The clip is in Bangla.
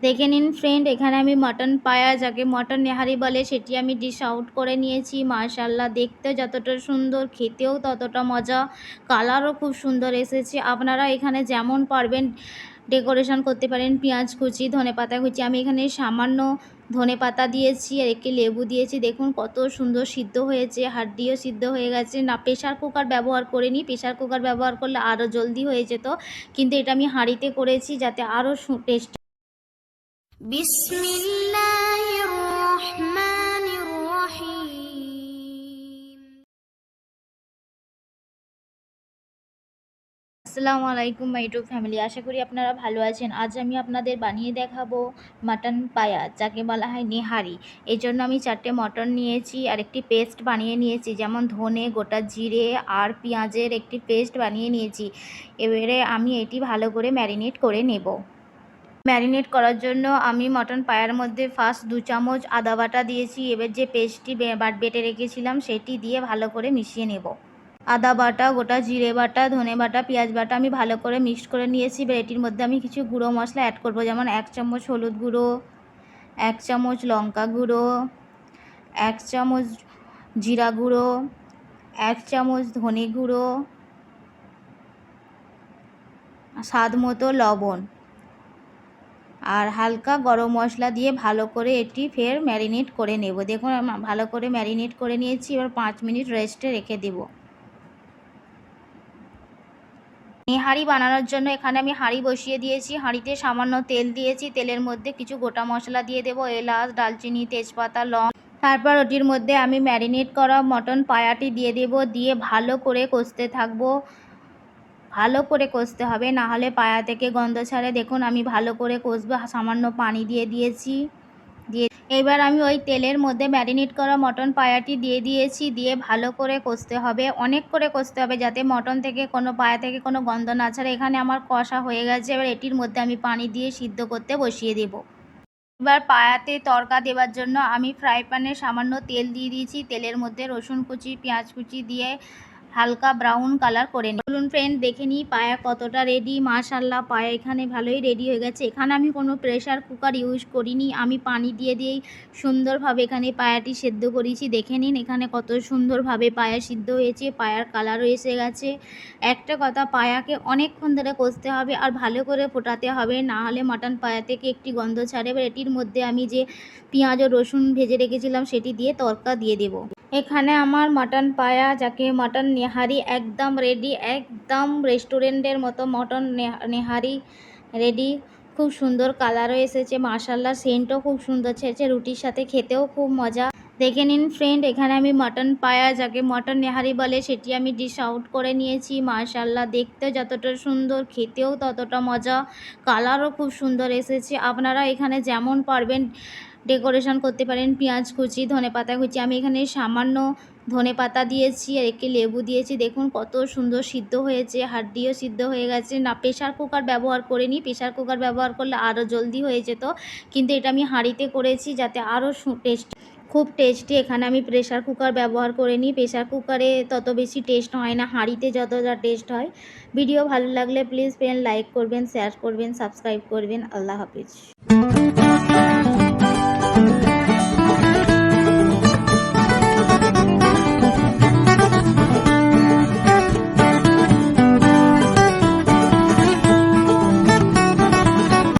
দেখে নিন ফ্রেন্ড, এখানে আমি মটন পায়া, যাকে মটন নেহারি বলে, সেটি আমি ডিশ আউট করে নিয়েছি। মাশাআল্লাহ, দেখতে যতটা সুন্দর, খেতেও ততটা মজা, কালারও খুব সুন্দর এসেছে। আপনারা এখানে যেমন পারবেন ডেকোরেশন করতে পারেন। পেঁয়াজ কুচি, ধনেপাতা কুচি, আমি এখানে সামান্য ধনেপাতা দিয়েছি আর একটি লেবু দিয়েছি। দেখুন কত সুন্দর সিদ্ধ হয়েছে, হাড্ডিও সিদ্ধ হয়ে গেছে। না, প্রেশার কুকার ব্যবহার করিনি, প্রেশার কুকার ব্যবহার করলে আরও জলদি হয়ে যেত, কিন্তু এটা আমি হাঁড়িতে করেছি যাতে আরও টেস্ট। বিসমিল্লাহির রহমানির রহিম। আসসালামু আলাইকুম মাই ইউটিউব ফ্যামিলি, আশা করি আপনারা ভালো আছেন। আজ আমি আপনাদের বানিয়ে দেখাবো মাটন পায়া, যাকে বলা হয় নিহারি। এই জন্য আমি 4টে মটন নিয়েছি আর একটি পেস্ট বানিয়ে নিয়েছি, যেমন ধনে, গোটা জিরে আর পেঁয়াজের একটি পেস্ট বানিয়ে নিয়েছি। এবারে আমি এটি ভালো করে ম্যারিনেট করে নেব। ম্যারিনেট করার জন্য আমি মটন পায়ার মধ্যে ফার্স্ট 2 চামচ আদা বাটা দিয়েছি। এবার যে পেস্টটি বেটে রেখেছিলাম সেটি দিয়ে ভালো করে মিশিয়ে নেব। আদা বাটা, গোটা জিরে বাটা, ধনে বাটা, পেঁয়াজ বাটা আমি ভালো করে মিক্সড করে নিয়েছি। এবার এটির মধ্যে আমি কিছু গুঁড়ো মশলা অ্যাড করব, যেমন 1 চামচ হলুদ গুঁড়ো, 1 চামচ লঙ্কা গুঁড়ো, 1 চামচ জিরা গুঁড়ো, 1 চামচ ধনে গুঁড়ো, স্বাদ মতো লবণ আর হালকা গরম মশলা দিয়ে ভালো করে এটি ফের ম্যারিনেট করে নেব। দেখুন ভালো করে ম্যারিনেট করে নিয়েছি। এবার 5 মিনিট রেস্টে রেখে দেব। নিহারি বানানোর জন্য এখানে আমি হাঁড়ি বসিয়ে দিয়েছি। হাঁড়িতে সামান্য তেল দিয়েছি। তেলের মধ্যে কিছু গোটা মশলা দিয়ে দেব, এলাচ, দালচিনি, তেজপাতা, লং। তারপর ওটির মধ্যে আমি ম্যারিনেট করা মটন পায়াটি দিয়ে দেব। দিয়ে ভালো করে কষতে থাকবো। ভালো করে কষতে হবে, না হলে পায়া থেকে গন্ধ ছাড়ে। দেখুন আমি ভালো করে কষবো, সামান্য পানি দিয়ে দিয়েছি। এবার আমি ওই তেলের মধ্যে ম্যারিনেট করা মটন পায়াটি দিয়ে দিয়েছি। দিয়ে ভালো করে কষতে হবে, অনেক করে কষতে হবে, যাতে মটন থেকে পায়া থেকে কোনো গন্ধ না ছাড়ে। এখানে আমার কষা হয়ে গেছে। এবার এটির মধ্যে আমি পানি দিয়ে সিদ্ধ করতে বসিয়ে দেব। এবার পায়াতে তড়কা দেওয়ার জন্য আমি ফ্রাই প্যানে সামান্য তেল দিয়ে দিয়েছি। তেলের মধ্যে রসুন কুচি, পেঁয়াজ কুচি দিয়ে হালকা ব্রাউন কালার করে নিই। বলুন ফ্রেন্ড, দেখে নিই পায়া কতটা রেডি। মাশাআল্লাহ, পায়া এখানে ভালোই রেডি হয়ে গেছে। এখানে আমি কোনো প্রেশার কুকার ইউজ করিনি, আমি পানি দিয়েই সুন্দরভাবে এখানে পায়াটি সেদ্ধ করেছি। দেখে নিন এখানে কত সুন্দরভাবে পায়া সিদ্ধ হয়েছে, পায়ার কালারও এসে গেছে। একটা কথা, পায়াকে অনেকক্ষণ ধরে কষতে হবে আর ভালো করে ফোটাতে হবে, না হলে মাটন পায়া থেকে একটি গন্ধ ছাড়ে। এবার এটির মধ্যে আমি যে পেঁয়াজ ও রসুন ভেজে রেখেছিলাম সেটি দিয়ে তড়কা দিয়ে দেব। এখানে আমার মটন পায়া, যাকে মটন নেহারি, একদম রেডি, একদম রেস্টুরেন্টের মতো মটন নেহারি রেডি। খুব সুন্দর কালারও এসেছে, মাশাআল্লাহ, সেন্টও খুব সুন্দর ছেড়েছে, রুটির সাথে খেতেও খুব মজা। দেখে নিন ফ্রেন্ড, এখানে আমি মটন পায়া, যাকে মটন নেহারি বলে, সেটি আমি ডিশ আউট করে নিয়েছি। মাশাআল্লাহ, দেখতে যতটা সুন্দর, খেতেও ততটা মজা, কালারও খুব সুন্দর এসেছে। আপনারা এখানে যেমন পারবেন ডেকোরেশন করতে পারেন। পেঁয়াজ কুচি, ধনেপাতা কুচি, আমি এখানে সামান্য ধনেপাতা দিয়েছি আর একটি লেবু দিয়েছি। দেখুন কত সুন্দর সিদ্ধ হয়েছে, হাড্ডিও সিদ্ধ হয়ে গেছে। না, প্রেশার কুকার ব্যবহার করিনি, প্রেশার কুকার ব্যবহার করলে আরও জলদি হয়ে যেত, কিন্তু এটা আমি হাঁড়িতে করেছি যাতে আরও খুব টেস্টি। এখানে আমি প্রেশার কুকার ব্যবহার করিনি, প্রেশার কুকারে তত বেশি টেস্ট হয় না, হাঁড়িতে যতটা টেস্ট হয়। ভিডিও ভালো লাগলে প্লিজ ফ্রেন্ড লাইক করবেন, শেয়ার করবেন, সাবস্ক্রাইব করবেন। আল্লাহ হাফিজ।